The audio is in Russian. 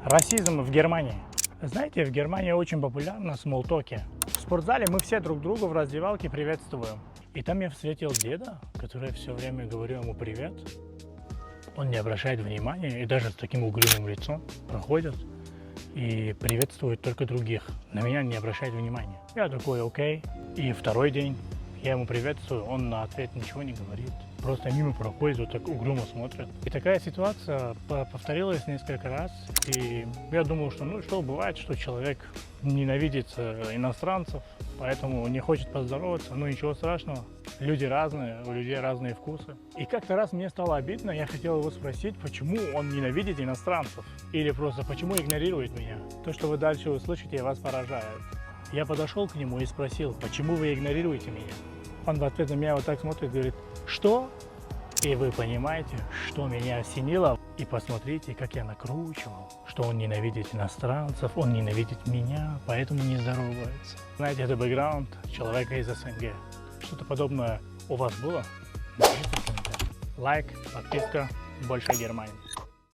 Расизм в Германии. Знаете, в Германии очень популярно смолтоки. В спортзале мы все друг друга в раздевалке приветствуем. И там я встретил деда, который все время говорил ему привет. Он не обращает внимания и даже с таким угрюмым лицом проходит и приветствует только других. На меня не обращает внимания. Я такой, окей. И второй день я ему приветствую, он на ответ ничего не говорит. Просто мимо проходит, вот так угрюмо смотрит. И такая ситуация повторилась несколько раз. И я думал, что что бывает, что человек ненавидит иностранцев, поэтому не хочет поздороваться. Ну ничего страшного. Люди разные, у людей разные вкусы. И как-то раз мне стало обидно, я хотел его спросить, почему он ненавидит иностранцев. Или просто почему игнорирует меня. То, что вы дальше услышите, вас поражает. Я подошел к нему и спросил, почему вы игнорируете меня? Он в ответ на меня вот так смотрит и говорит, что? И вы понимаете, что меня осенило? И посмотрите, как я накручивал, что он ненавидит иностранцев, он ненавидит меня, поэтому не здоровается. Знаете, это бэкграунд человека из СНГ. Что-то подобное у вас было? Напишите в комментариях. Лайк, подписка, больше Германии.